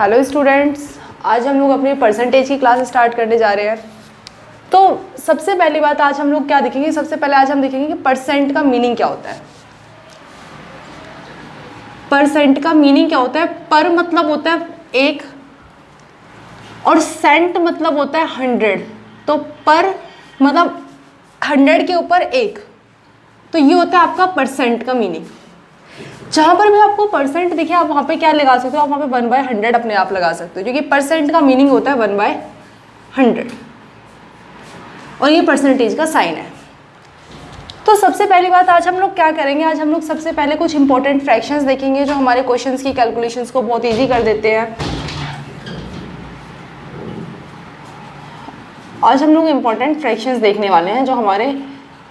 Hello students, आज हम लोग अपनी परसेंटेज की क्लास स्टार्ट करने जा रहे हैं। तो सबसे पहली बात आज हम लोग क्या देखेंगे, सबसे पहले आज हम देखेंगे कि परसेंट का मीनिंग क्या होता है। परसेंट का मीनिंग क्या होता है। पर मतलब होता है एक और सेंट मतलब होता है 100। तो पर मतलब 100 के ऊपर एक, तो ये होता है आपका परसेंट का मीनिंग। जहाँ पर भी आपको परसेंट दिखे आप वहाँ पे क्या लगा सकते हो, आप वहाँ पे 1/100 अपने आप लगा सकते हो, क्योंकि परसेंट का मीनिंग होता है 1/100 और ये परसेंटेज का साइन है। तो सबसे पहली बात आज हम लोग क्या करेंगे, आज हम लोग सबसे पहले कुछ इंपॉर्टेंट फ्रैक्शंस देखेंगे जो हमारे क्वेश्चंस की कैलकुलेशंस को बहुत ईजी कर देते हैं। आज हम लोग इंपॉर्टेंट फ्रैक्शंस देखने वाले हैं जो हमारे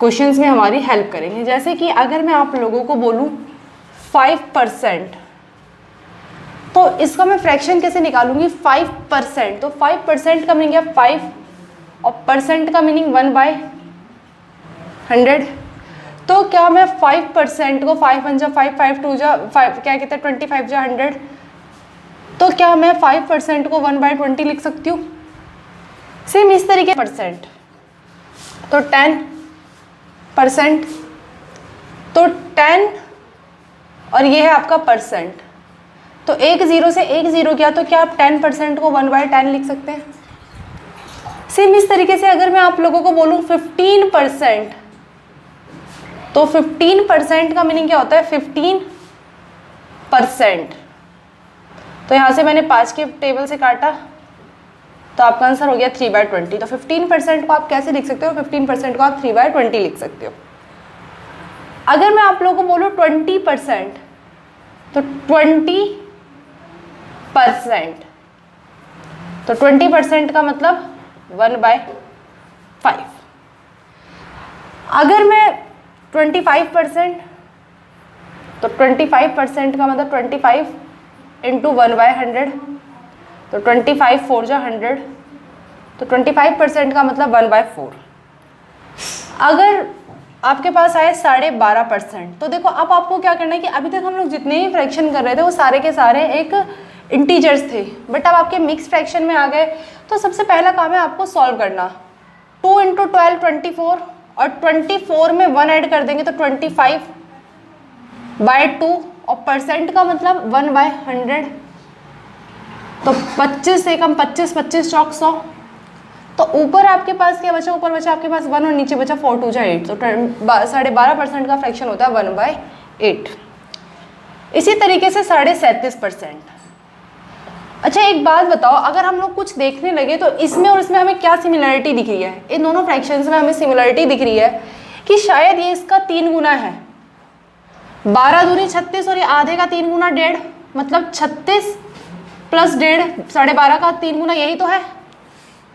क्वेश्चंस में हमारी हेल्प करेंगे। जैसे कि अगर मैं आप लोगों को बोलूँ 5%, तो इसका मैं फ्रैक्शन कैसे निकालूंगी 5%। तो 5% का मीनिंग है 5 और परसेंट का मीनिंग 1/100। तो क्या मैं 5% को 5 1 जा 5 5 2 जा 5 क्या कहते हैं 25 जा 100, तो क्या मैं 5% को 1/20 लिख सकती हूँ। सेम इस तरीके परसेंट, तो 10%, तो 10 और ये है आपका परसेंट, तो एक जीरो से एक जीरो किया, तो क्या आप 10% को 1/10 लिख सकते हैं। सेम इस तरीके से अगर मैं आप लोगों को बोलूँ 15%, तो 15% का मीनिंग क्या होता है 15%। तो यहाँ से मैंने 5 के टेबल से काटा तो आपका आंसर हो गया 3/20। तो 15% को आप कैसे लिख सकते हो, 15% को आप 3/20 लिख सकते हो। अगर मैं आप लोगों को बोलूँ 20%, तो 20%, तो 20% का मतलब 1/5। अगर मैं 25%, तो 25% का मतलब 25 इंटू 1/100, तो 25 4 जा 100, तो 25% का मतलब 1/4। अगर आपके पास आए 12.5%, तो देखो अब आपको क्या करना है कि अभी तक हम लोग जितने ही फ्रैक्शन कर रहे थे वो सारे के सारे एक इंटीजर्स थे, बट अब आपके मिक्स फ्रैक्शन में आ गए। तो सबसे पहला काम है आपको सॉल्व करना। 2 × 12 24, और 24 में 1 ऐड कर देंगे तो 25/2, और परसेंट का मतलब 1/100, तो 25 से कम 25, 25 चौक 100, तो ऊपर आपके पास क्या बचा, ऊपर बचा आपके पास 1 और नीचे बचा 4 2 जा 8, तो 12.5% का फ्रैक्शन होता है 1/8। इसी तरीके से 37%। अच्छा एक बात बताओ, अगर हम लोग कुछ देखने लगे तो इसमें और इसमें हमें क्या सिमिलरिटी दिख रही है, इन दोनों फ्रैक्शंस में हमें सिमिलरिटी दिख रही है कि शायद ये इसका 3 गुना है। 12 दूनी 36 और ये आधे का 3 गुना 1.5, मतलब 36 प्लस 1.5 12.5 का 3 गुना यही तो है।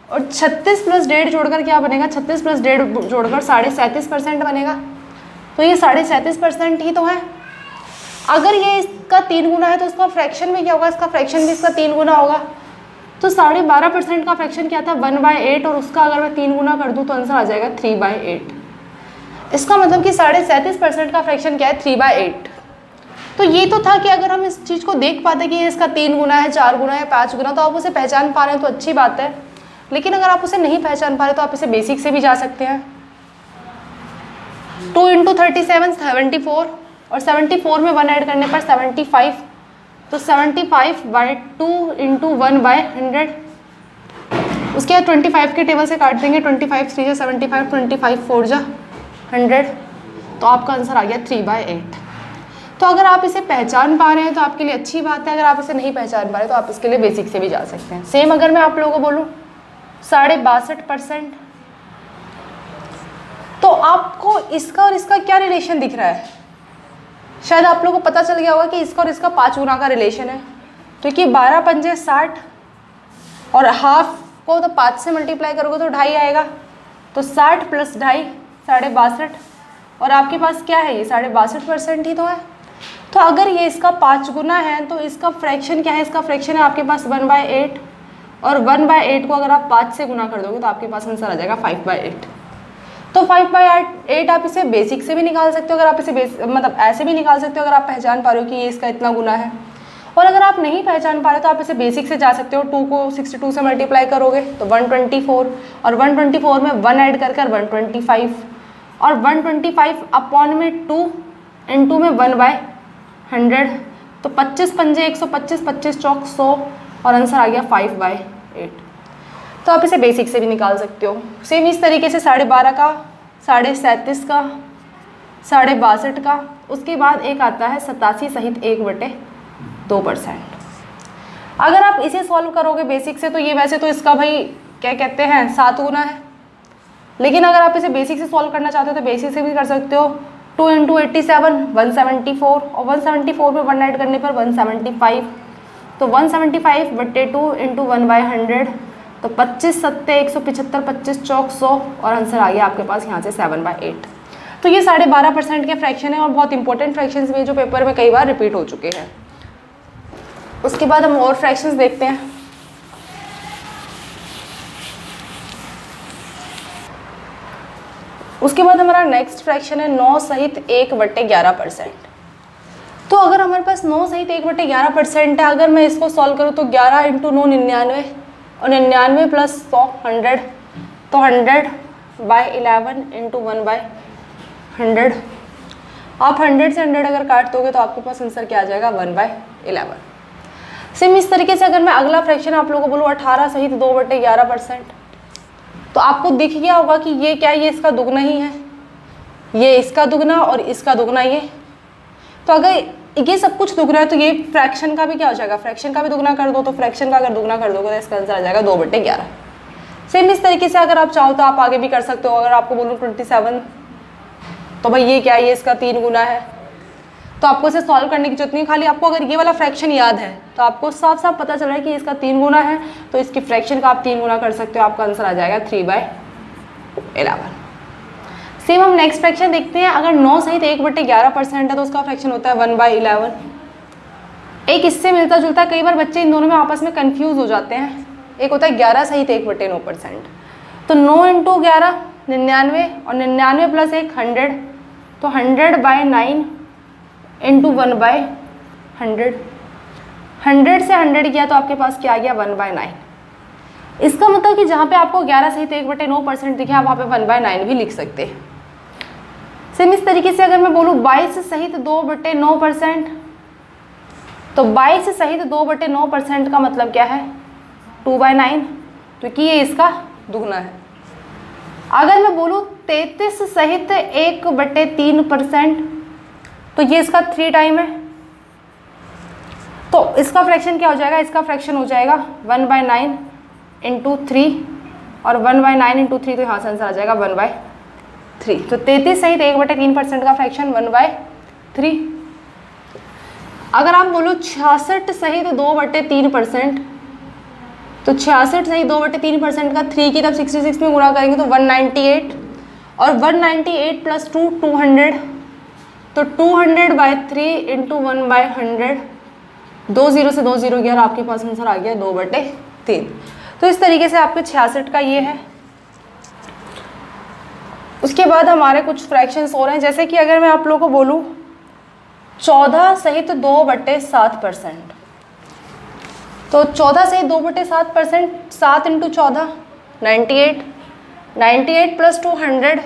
और 36 प्लस 1.5 जोड़कर क्या बनेगा, 36 प्लस 1.5 जोड़कर 37.5% बनेगा। तो ये 37.5% ही तो है। अगर ये इसका 3 गुना है तो इसका फ्रैक्शन में क्या होगा, इसका फ्रैक्शन भी इसका 3 गुना होगा। तो 12.5% का फ्रैक्शन क्या था 1/8, और उसका अगर मैं 3 गुना कर दूँ तो आंसर आ जाएगा 3/8। इसका मतलब कि 37.5% का फ्रैक्शन क्या है 3/8। तो ये तो था कि अगर हम इस चीज़ को देख पाते कि ये इसका 3 गुना है, 4 गुना है, 5 गुना, तो आप उसे पहचान पा रहे हैं तो अच्छी बात है। लेकिन अगर आप उसे नहीं पहचान पा रहे तो आप इसे बेसिक से भी जा सकते हैं। 2 × 37 74, और 74 में 1 ऐड करने पर 75, तो 75/2 इंटू 1/100। उसके बाद 25 के टेबल से काट देंगे, 25 3 जा 75, 25 4 जा 100, तो आपका आंसर आ गया 3/8। तो अगर आप इसे पहचान पा रहे हैं तो आपके लिए अच्छी बात है, अगर आप इसे नहीं पहचान पा रहे तो आप इसके लिए बेसिक से भी जा सकते हैं। सेम अगर मैं आप लोगों को बोलूँ 62%, तो आपको इसका और इसका क्या रिलेशन दिख रहा है, शायद आप लोगों को पता चल गया होगा कि इसका और इसका 5 गुना का रिलेशन है, क्योंकि 12 पंजे 60 और हाफ को तो 5 से मल्टीप्लाई करोगे तो 2.5 आएगा, तो 60 प्लस 2.5 62.5, और आपके पास क्या है ये 62.5% ही तो है। तो अगर ये इसका 5 गुना है तो इसका फ्रैक्शन क्या है, इसका फ्रैक्शन है आपके पास 1/8, और 1/8 को अगर आप 5 से गुना कर दोगे तो आपके पास आंसर आ जाएगा 5/8। तो 5/8 आप इसे बेसिक से भी निकाल सकते हो, अगर आप इसे मतलब ऐसे भी निकाल सकते हो अगर आप पहचान पा रहे हो कि ये इसका इतना गुना है। और अगर आप नहीं पहचान पा रहे तो आप इसे बेसिक से जा सकते हो। 2 को 62 से मल्टीप्लाई करोगे तो 124, और 124 में 1 ऐड कर 125, और 125 अपॉन में 2 इंटू में 1/100, तो 25 पंजे 125, 25 चौक 100, और आंसर आ गया 5/8। तो आप इसे बेसिक से भी निकाल सकते हो। सेम इस तरीके से 12.5 का, 37.5 का, 62.5 का, उसके बाद एक आता है 87 सहित 1/2%। अगर आप इसे सॉल्व करोगे बेसिक से तो ये वैसे तो इसका भाई क्या कहते हैं 7 गुना है, लेकिन अगर आप इसे बेसिक से सॉल्व करना चाहते हो तो बेसिक से भी कर सकते हो। 2 इंटू 87 174, और 174 में 1 ऐड करने पर 175, तो 175/2 इंटू 1/100, तो 25 सत्ते 175, 25 चौक 100, और आंसर आ गया आपके पास यहाँ से 7/8। तो ये 12.5% के फ्रैक्शन है और बहुत इंपॉर्टेंट फ्रैक्शंस भी जो पेपर में कई बार रिपीट हो चुके हैं। उसके बाद हम और फ्रैक्शंस देखते हैं। उसके बाद हमारा नेक्स्ट फ्रैक्शन है 9 सहित 1/11%। तो अगर हमारे पास 9 सहित 1/11% है, अगर मैं इसको सॉल्व करूँ तो 11 इंटू 9 99, और 99 प्लस 100 100, तो 100/11 इंटू 1/100। आप 100 से 100 अगर काट दोगे तो आपके पास आंसर क्या आ जाएगा 1/11। सेम इस तरीके से अगर मैं अगला फ्रैक्शन आप लोगों को बोलूँ 18 सहित 2/11%, तो आपको दिख गया होगा कि ये क्या है, ये इसका दुगना ही है, ये इसका दुगना और इसका दुगना ये। तो अगर ये सब कुछ दुगना है तो ये फ्रैक्शन का भी क्या हो जाएगा, फ्रैक्शन का भी दुगना कर दो, तो फ्रैक्शन का अगर दुगना कर दोगे तो इसका आंसर आ जाएगा 2/11। सेम इस तरीके से अगर आप चाहो तो आप आगे भी कर सकते हो। अगर आपको बोलूँ 27, तो भाई ये क्या है, ये इसका 3 गुना है, तो आपको इसे सॉल्व करने की जरूरत नहीं, खाली आपको अगर ये वाला फ्रैक्शन याद है तो आपको साफ साफ पता चल रहा है कि इसका 3 गुना है, तो इसकी फ्रैक्शन का आप 3 गुना कर सकते हो, आपका आंसर आ जाएगा 3/11। सेम हम नेक्स्ट फ्रैक्शन देखते हैं। अगर 9 सहित 1/11% है तो उसका फ्रैक्शन होता है 1/11। एक इससे मिलता जुलता, कई बार बच्चे इन दोनों में आपस में कन्फ्यूज हो जाते हैं। एक होता है 11 सहित 1/9%, तो 9 इंटू 11 99, और 99 प्लस 1 100, तो 100/9 इंटू 1/100। 100 से 100 किया तो आपके पास क्या आ गया 1/9। इसका मतलब कि जहाँ पे आपको 11 सहित 1/9% दिखे आप वहाँ पे 1/9 भी लिख सकते हैं। सेम इस तरीके से अगर मैं बोलूँ 22 सहित 2/9%, तो 22 सहित 2/9% का मतलब क्या है 2/9, क्योंकि ये इसका दुगना है। अगर मैं बोलूँ 33 सहित 1/3%, तो ये इसका 3 टाइम है, तो इसका फ्रैक्शन क्या हो जाएगा, इसका फ्रैक्शन हो जाएगा 1/9 इंटू 3, और 1/9 इंटू 3, तो यहाँ से आंसर आ जाएगा 1/3। तो 33 सहित 1/3% का फ्रैक्शन 1/3। अगर आप बोलो 66 सहित 2/3%, तो 66 सहित 2/3% का 3 की तब 66 में गुणा करेंगे तो 198, और 198 प्लस 2 200, तो 200/3 इंटू 1/100, 2 0 से 2 0 गया और आपके पास आंसर आ गया 2/3। तो इस तरीके से आपके 66 का ये है। उसके बाद हमारे कुछ फ्रैक्शंस हो रहे हैं, जैसे कि अगर मैं आप लोगों को बोलूँ 14 सहित 2/7%, तो 14 सहित 2/7%, 7 इंटू 14 98, 98 प्लस 200,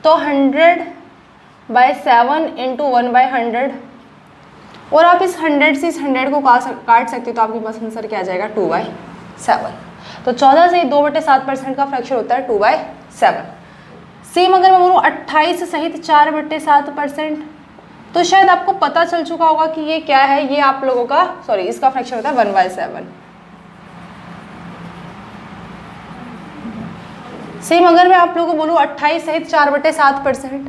तो 100/7 इंटू 1/100, और आप इस 100 से इस 100 को काट सकते हो तो आपके पास आंसर क्या आ जाएगा 2/7। तो 14 से 2/7% का फ्रैक्शन होता है 2/7। सेम अगर मैं बोलूँ 28 सहित 4/7%, तो शायद आपको पता चल चुका होगा कि ये क्या है, ये आप लोगों का इसका फ्रैक्शन होता है 1/7। सेम अगर मैं आप लोगों को बोलूँ 28 सहित 4/7%,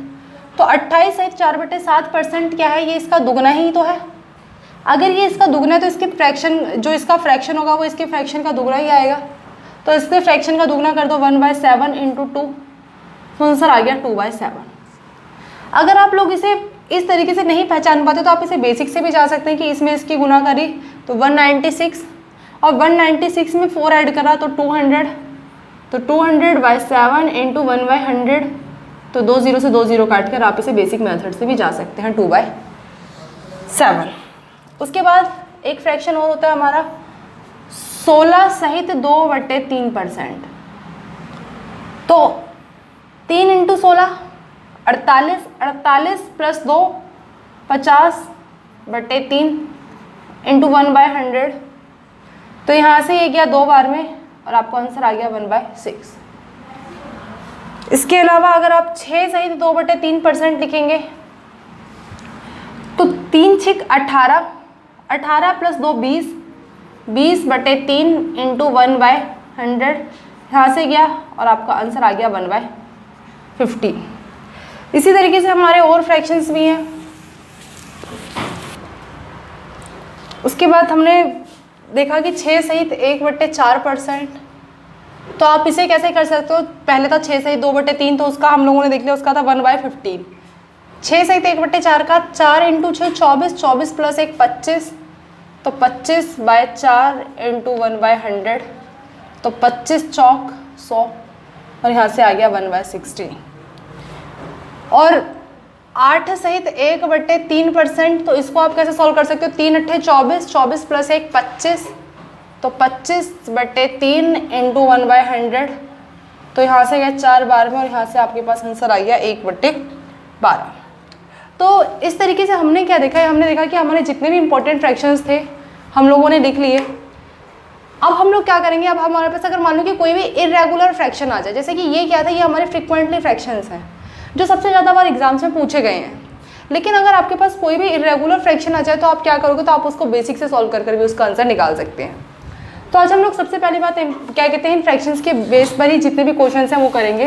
तो 28 सहित 4/7% क्या है, ये इसका दुगना ही तो है। अगर ये इसका दुगना है तो इसके फ्रैक्शन, जो इसका फ्रैक्शन होगा वो इसके फ्रैक्शन का दुगना ही आएगा, तो इसके फ्रैक्शन का दुगना कर दो 1/7 इंटू 2, तो आंसर आ गया 2/7। अगर आप लोग इसे इस तरीके से नहीं पहचान पाते तो आप इसे बेसिक से भी जा सकते हैं कि इसमें इसकी गुना करी तो 196, और 196 में 4 ऐड करा तो 200, तो 200/7 इंटू 1/100, तो 2 0 से 2 0 काट कर आप इसे बेसिक मेथड से भी जा सकते हैं 2/7। उसके बाद एक फ्रैक्शन और होता है हमारा 16 सहित 2/3%। तो 3 इंटू 16 48, 48 प्लस 2 50/3 इंटू 1/100। तो यहाँ से ये गया 2 बार में और आपको आंसर आ गया 1/6। इसके अलावा अगर आप 6 सहित 2/3% लिखेंगे तो 3 6 18, 18 प्लस 2 20, 20/3 इंटू 1/100 यहाँ से गया और आपका आंसर आ गया 1/50। इसी तरीके से हमारे और फ्रैक्शंस भी हैं। उसके बाद हमने देखा कि 6 सहित 1/4%। तो आप इसे कैसे कर सकते हो, पहले था 6 सहित 2/3, तो उसका हम लोगों ने देख लिया, उसका था 1/15। 6 सहित 1/4 का 4 इंटू 6 24, 24 प्लस 1 25, तो 25/4 इंटू 1/100, तो 25 चौक 100 और यहाँ से आ गया 1/60। और 8 सहित 1/3%, तो इसको आप कैसे सॉल्व कर सकते हो, 3 8 24, 24 प्लस 1 25, तो 25/3 इंटू 1/100, तो यहाँ से गया 4 बार में और यहाँ से आपके पास आंसर आ गया 1/12। तो इस तरीके से हमने क्या देखा है, हमने देखा कि हमारे जितने भी इंपॉर्टेंट फ्रैक्शंस थे हम लोगों ने लिख लिए। अब हम लोग क्या करेंगे, अब हमारे पास अगर मान लो कि कोई भी इरेगुलर फ्रैक्शन आ जाए, जैसे कि ये क्या था, ये हमारे फ्रिक्वेंटली फ्रैक्शंस हैं जो सबसे ज़्यादा बार एग्जाम्स में पूछे गए हैं। लेकिन अगर आपके पास कोई भी इरेगुलर फ्रैक्शन आ जाए तो आप क्या करोगे, तो आप उसको बेसिक से सॉल्व कर भी उसका आंसर निकाल सकते हैं। तो आज हम लोग सबसे पहली बात क्या कहते हैं, फ्रैक्शंस के बेस पर ही जितने भी क्वेश्चंस हैं वो करेंगे।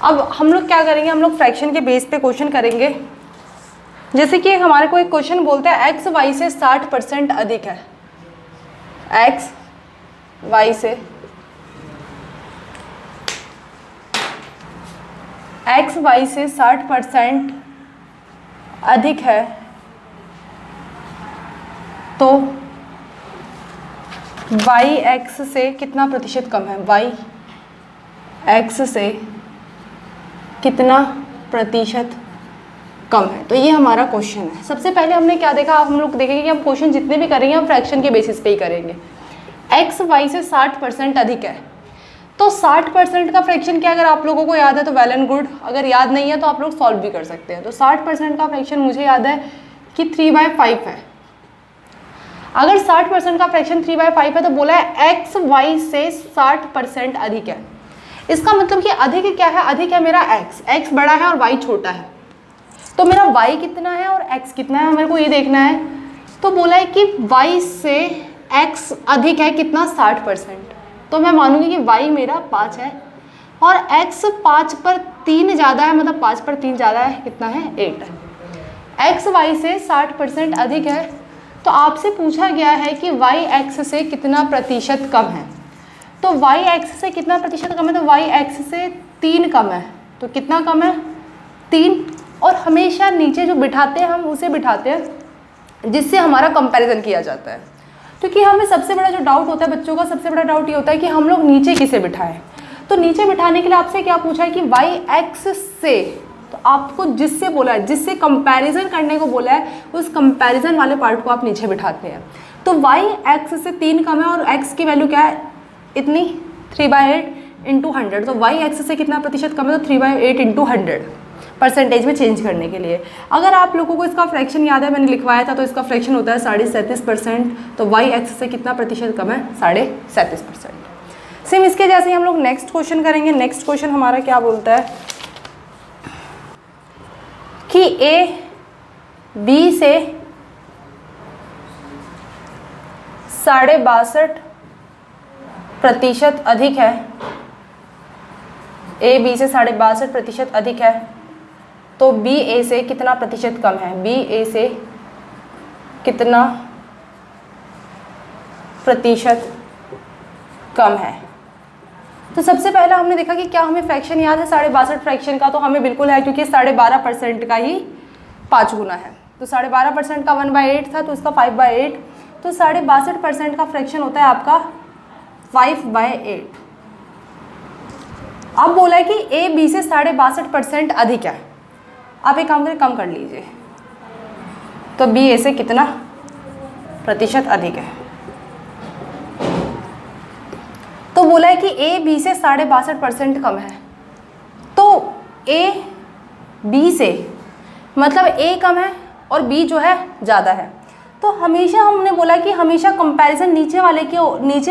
अब हम लोग क्या करेंगे, हम लोग फ्रैक्शन के बेस पे क्वेश्चन करेंगे। जैसे कि हमारे को एक क्वेश्चन बोलता है एक्स वाई से 60% अधिक है, एक्स वाई से एक्स वाई से 60% अधिक है, तो वाई एक्स से कितना प्रतिशत कम है, वाई एक्स से कितना प्रतिशत कम है। तो ये हमारा क्वेश्चन है। सबसे पहले हमने क्या देखा, हम लोग देखेंगे कि हम क्वेश्चन जितने भी करेंगे हम फ्रैक्शन के बेसिस पे ही करेंगे। एक्स वाई से 60% अधिक है, तो 60% का फ्रैक्शन क्या, अगर आप लोगों को याद है तो वेल एंड गुड, अगर याद नहीं है तो आप लोग सॉल्व भी कर सकते हैं। तो 60% का फ्रैक्शन मुझे याद है कि 3/5 है। अगर 60% का फ्रैक्शन 3/5 है तो बोला है एक्स वाई से 60% अधिक है। इसका मतलब कि अधिक क्या है, अधिक है मेरा एक्स, एक्स बड़ा है और वाई छोटा है। तो मेरा वाई कितना है और एक्स कितना है, मेरे को ये देखना है। तो बोला है कि वाई से एक्स अधिक है कितना, 60%। तो मैं मानूंगी कि वाई मेरा 5 है और एक्स 5 पर 3 ज़्यादा है, मतलब 5 पर 3 ज़्यादा है, कितना है, 8 है। एक्स वाई से 60% अधिक है, तो आपसे पूछा गया है कि वाई एक्स से कितना प्रतिशत कम है। तो वाई एक्स से कितना प्रतिशत कम है, तो वाई एक्स से 3 कम है। तो कितना कम है, 3। और हमेशा नीचे जो बिठाते हैं हम उसे बिठाते हैं जिससे हमारा कंपैरिजन किया जाता है। क्योंकि हमें सबसे बड़ा जो डाउट होता है बच्चों का, सबसे बड़ा डाउट ये होता है कि हम लोग नीचे किसे बिठाएं। तो नीचे बिठाने के लिए आपसे क्या पूछा है कि वाई एक्स से, तो आपको जिससे बोला है, जिससे कंपैरिजन करने को बोला है, उस कंपैरिजन वाले पार्ट को आप नीचे बिठाते हैं। तो वाई एक्स से 3 कम है और एक्स की वैल्यू क्या है, इतनी 3/8 इंटू 100। तो वाई एक्स से कितना प्रतिशत कम है, तो 3/8 इंटू 100 परसेंटेज में चेंज करने के लिए। अगर आप लोगों को इसका फ्रैक्शन याद है, मैंने लिखवाया था, तो इसका फ्रैक्शन होता है 37.5%। तो वाई एक्स से कितना प्रतिशत कम है, 37%। सेम इसके जैसे ही हम लोग नेक्स्ट क्वेश्चन करेंगे। नेक्स्ट क्वेश्चन हमारा क्या बोलता है कि ए बी से 62.5% अधिक है, ए बी से 62.5% अधिक है, तो बी ए से कितना प्रतिशत कम है, बी ए से कितना प्रतिशत कम है। तो सबसे पहला हमने देखा कि क्या हमें फ्रैक्शन याद है 62.5 फ्रैक्शन का, तो हमें बिल्कुल है क्योंकि 12.5% का ही 5 गुना है। तो 12.5% का 1/8 था, तो इसका 5/8, तो 62.5% का फ्रैक्शन होता है आपका 5/8। अब बोला है कि ए बी से 62.5% अधिक है, आप एक काम करें, कम कर लीजिए, तो बी ए से कितना प्रतिशत अधिक है? तो बोला है कि ए बी से 62.5% कम है। तो ए बी से मतलब ए कम है और बी जो है ज़्यादा है। तो हमेशा हमने बोला कि हमेशा कंपैरिजन नीचे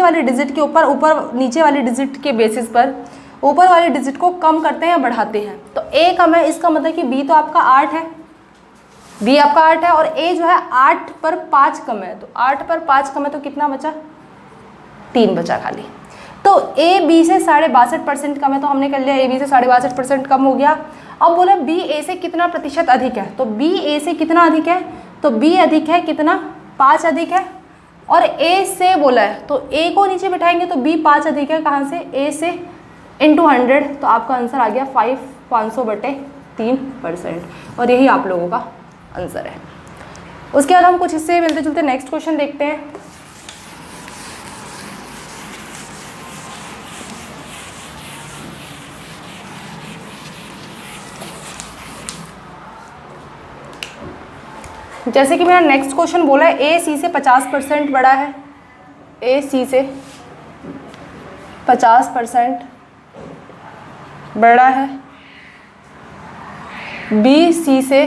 वाले डिजिट के ऊपर नीचे वाले डिजिट के बेसिस पर ऊपर वाले डिजिट को कम करते हैं या बढ़ाते हैं। तो ए कम है, इसका मतलब कि बी तो आपका 8 है, बी आपका 8 है और ए जो है 8 पर 5 कम है। तो 8 पर 5 कम है तो कितना बचा? 3 बचा खाली। तो ए बी से 62.5% कम है, तो हमने कर लिया ए बी से 62.5% कम हो गया। अब बोला बी ए से कितना प्रतिशत अधिक है? तो बी ए से कितना अधिक है? तो बी अधिक है कितना? 5 अधिक है। और ए से बोला है तो ए को नीचे बिठाएंगे तो बी 5 अधिक है, कहाँ से? ए से इंटू 100, तो आपका आंसर आ गया 500/3%। और यही आप लोगों का आंसर है। उसके बाद हम कुछ इससे मिलते जुलते नेक्स्ट क्वेश्चन देखते हैं। जैसे कि मेरा नेक्स्ट क्वेश्चन बोला है ए सी से 50% बड़ा है, ए सी से 50% बड़ा है, बी सी से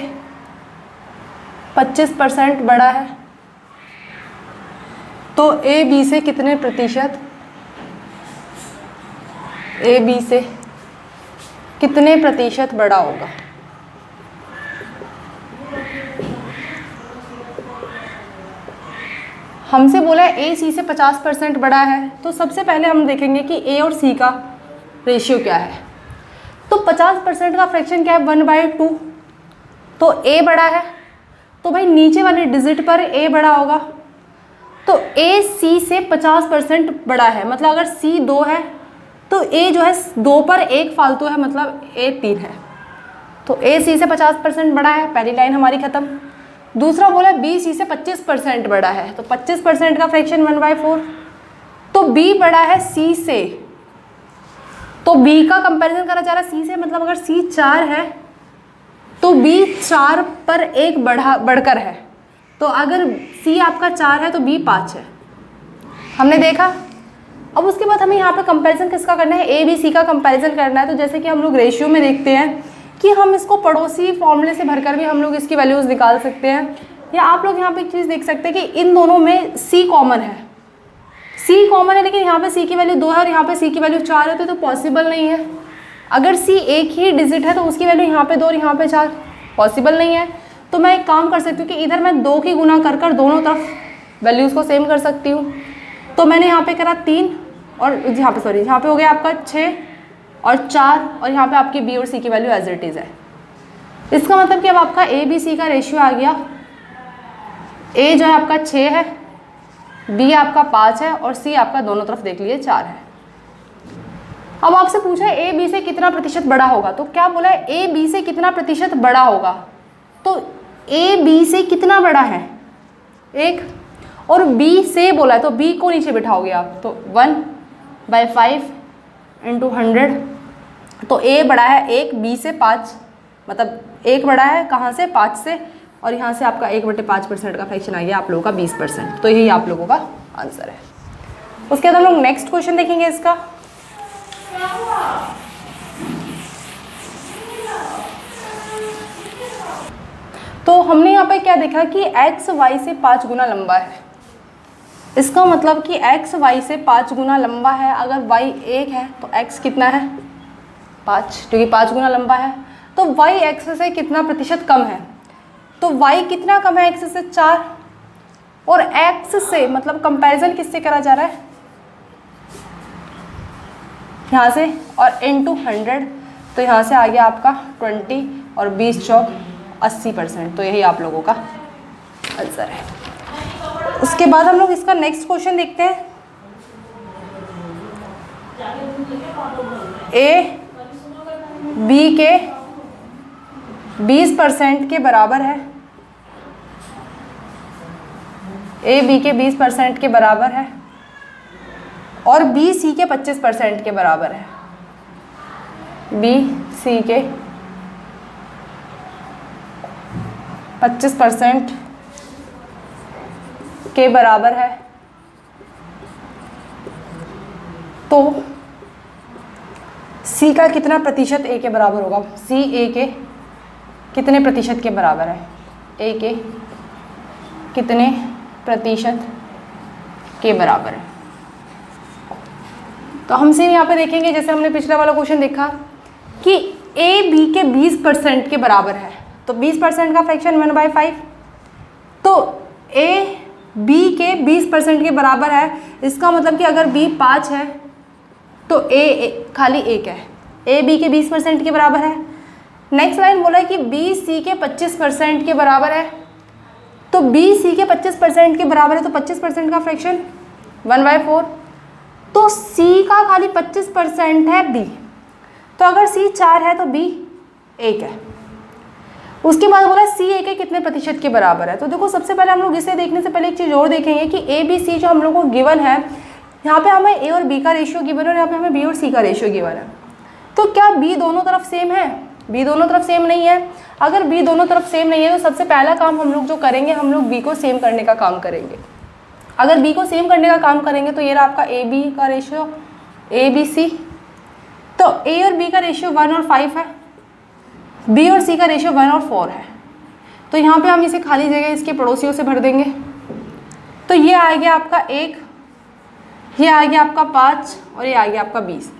25% बड़ा है, तो ए बी से कितने प्रतिशत, ए बी से कितने प्रतिशत बड़ा होगा? हमसे बोला है ए सी से 50% बड़ा है, तो सबसे पहले हम देखेंगे कि ए और सी का रेशियो क्या है। तो 50% का फ्रैक्शन क्या है? 1/2। तो ए बड़ा है तो भाई नीचे वाले डिजिट पर ए बड़ा होगा। तो ए सी से 50% बड़ा है, मतलब अगर सी 2 है तो ए जो है 2 पर 1 फालतू है, मतलब ए 3 है। तो ए सी से 50% बड़ा है, पहली लाइन हमारी खत्म। दूसरा बोला बी सी से 25% बड़ा है, तो 25% का फ्रैक्शन 1/4। तो बी बड़ा है सी से, तो बी का कंपैरिजन करा जा रहा है सी से, मतलब अगर सी 4 है तो बी 4 पर 1 बढ़कर है। तो अगर सी आपका 4 है तो बी 5 है, हमने देखा। अब उसके बाद हमें यहाँ पे कंपैरिजन किसका करना है? ए बी सी का कंपैरिजन करना है। तो जैसे कि हम लोग रेशियो में देखते हैं कि हम इसको पड़ोसी फॉर्मूले से भरकर भी हम लोग इसकी वैल्यूज़ निकाल सकते हैं, या आप लोग यहाँ पे एक चीज़ देख सकते हैं कि इन दोनों में सी कॉमन है, सी कॉमन है, लेकिन यहाँ पे सी की वैल्यू 2 है और यहाँ पे सी की वैल्यू 4 है, तो पॉसिबल नहीं है। अगर सी एक ही डिजिट है तो उसकी वैल्यू यहाँ पे 2 और यहाँ पे 4, पॉसिबल नहीं है। तो मैं एक काम कर सकती हूँ कि इधर मैं 2 की गुना कर दोनों तरफ वैल्यूज़ को सेम कर सकती हूँ। तो मैंने यहाँ पे करा 3 और यहाँ पे सॉरी यहाँ पे हो गया आपका 6 और 4, और यहाँ पे आपकी बी और सी की वैल्यू एज इट इज़ है। इसका मतलब कि अब आपका ए बी सी का रेशियो आ गया, ए जो है आपका 6 है, बी आपका 5 है और सी आपका दोनों तरफ देख लीजिए 4 है। अब आपसे पूछा है ए बी से कितना प्रतिशत बड़ा होगा, तो क्या बोला है? ए बी से कितना प्रतिशत बड़ा होगा। तो ए बी से कितना बड़ा है? 1, और बी से बोला है तो बी को नीचे बिठाओगे आप, तो 1/5 × 100। तो ए बड़ा है 1, बी से 5, मतलब 1 बड़ा है कहाँ से? 5 से, और यहाँ से आपका 1/5% का फ्रैक्शन आ गया आप लोगों का 20%। तो यही आप लोगों का आंसर है। उसके बाद हम लोग नेक्स्ट क्वेश्चन देखेंगे इसका। तो हमने यहाँ पे क्या देखा कि x y से 5 गुना लंबा है। इसका मतलब कि x y से 5 गुना लंबा है। अगर y 1 है तो x कितना है? 5, क्योंकि 5 गुना लंबा है। तो y x से कितना प्रतिशत कम है? तो y कितना कम है? x से 4, और x से मतलब कंपैरिजन किससे करा जा रहा है? यहाँ से, और इनटू 100, तो यहाँ से आ गया आपका 20 और 20 चौक 80%। तो यही आप लोगों का आंसर है। उसके बाद हम लोग इसका नेक्स्ट क्वेश्चन देखते हैं। ए बी के 20% के बराबर है, ए बी के 20% के बराबर है, और बी सी के 25% के बराबर है। बी सी के 25% के बराबर है, तो C का कितना प्रतिशत A के बराबर होगा? C A के कितने प्रतिशत के बराबर है? A के कितने प्रतिशत के बराबर है? तो हम सेम यहाँ पे देखेंगे, जैसे हमने पिछला वाला क्वेश्चन देखा कि A B के 20% के बराबर है, तो 20% का फ्रैक्शन 1/5, तो A B के 20% के बराबर है। इसका मतलब कि अगर B 5 है तो A खाली 1 है, A B के 20% के बराबर है। नेक्स्ट लाइन बोला है कि B C के 25% के बराबर है, तो B C के 25% के बराबर है, तो 25% का फ्रैक्शन 1/4, तो C का खाली 25% है B, तो अगर C 4 है तो B 1 है। उसके बाद बोला C A के कितने प्रतिशत के बराबर है। तो देखो सबसे पहले हम लोग इसे देखने से पहले एक चीज़ और देखेंगे कि A B C जो हम लोग को गिवन है, यहाँ पे हमें A और B का रेशियो गिवन है और यहाँ पे हमें B और C का रेशियो गिवन है। तो क्या B दोनों तरफ सेम है? B दोनों तरफ सेम नहीं है। अगर B दोनों तरफ सेम नहीं है तो सबसे पहला काम हम लोग जो करेंगे, हम लोग B को सेम करने का काम करेंगे। अगर B को सेम करने का काम करेंगे तो ये रहा आपका A B का रेशियो A B C, तो A और B का रेशियो 1 और 5 है, B और C का रेशियो 1 और 4 है। तो यहाँ पे हम इसे खाली जगह इसके पड़ोसियों से भर देंगे, तो ये आ गया आपका 1, ये आ गया आपका 5 और ये आ गया आपका 20।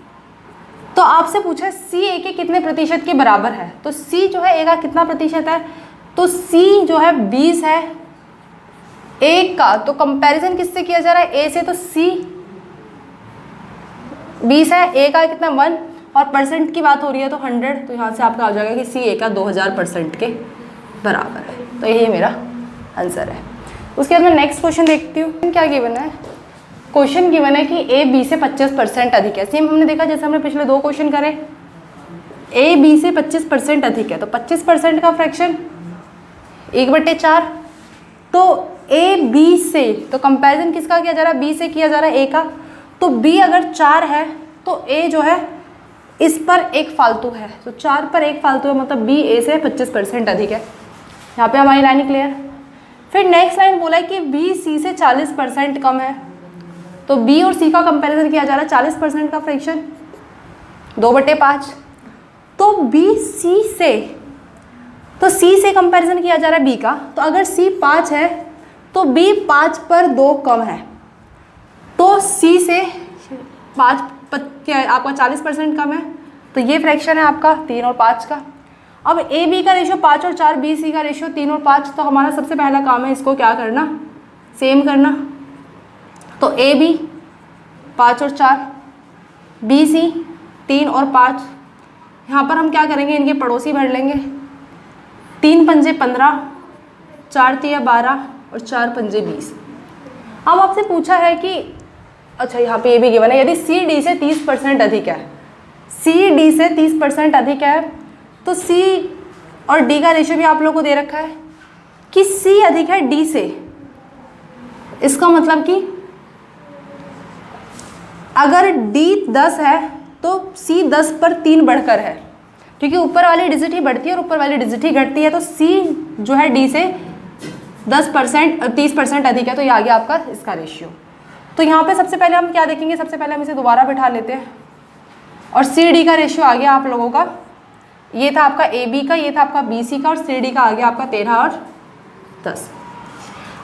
तो आपसे पूछा C A के कितने प्रतिशत के बराबर है, तो C जो है A का कितना प्रतिशत है, तो C जो है 20 है A का। तो कंपैरिजन किससे किया जा रहा है? A से, तो C 20 है, A का कितना 1, और परसेंट की बात हो रही है तो 100, तो यहाँ से आपका आ जाएगा कि C A का 2000% के बराबर है। तो यही मेरा आंसर है। उसके बाद मैं नेक्स्ट क्वेश्चन देखती हूँ। क्या गिवन है? क्वेश्चन गिवन है कि A B से 25% अधिक है। सेम हमने देखा जैसे हमने पिछले 2 क्वेश्चन करे, A B से 25% अधिक है, तो 25% का फ्रैक्शन 1/4, तो A B से, तो कंपैरिजन किसका किया जा रहा है? B से किया जा रहा है A का, तो B अगर 4 है तो A जो है इस पर 1 फालतू है, तो 4 पर 1 फालतू है, मतलब B A से 25% अधिक है। यहाँ पे हमारी लाइन क्लियर। फिर नेक्स्ट लाइन बोला है कि B C से 40% कम है, तो B और C का कंपैरिजन किया जा रहा है, 40% का फ्रैक्शन 2/5, तो B C से, तो C से कंपैरिजन किया जा रहा है B का, तो अगर C 5 है तो B 5 पर 2 कम है, तो C से 5 क्या आपका 40% कम है, तो ये फ्रैक्शन है आपका 3 और 5 का। अब A B का रेशियो 5 और 4, B C का रेशियो 3 और 5, तो हमारा सबसे पहला काम है इसको क्या करना? सेम करना। तो A B 5 और 4, B C 3 और 5, यहाँ पर हम क्या करेंगे? इनके पड़ोसी भर लेंगे। 3 पंजे 15, 4 तिया 12 और 4 पंजे 20। अब आपसे पूछा है कि अच्छा यहाँ पे ये भी गिवन है, यदि C D से 30% अधिक है, C D से 30% अधिक है, तो C और D का रेशियो भी आप लोगों को दे रखा है कि C अधिक है D से। इसका मतलब कि अगर D 10 है तो C 10 पर 3 बढ़कर है, क्योंकि ऊपर वाली डिजिट ही बढ़ती है और ऊपर वाली डिजिट ही घटती है, तो C जो है D से 30% अधिक है, तो ये आ गया आपका इसका रेशियो। तो यहाँ पे सबसे पहले हम क्या देखेंगे? सबसे पहले हम इसे दोबारा बिठा लेते हैं, और C D का रेशियो आ गया आप लोगों का, ये था आपका A B का, ये था आपका B C का, और C D का आ गया आपका 13 और 10।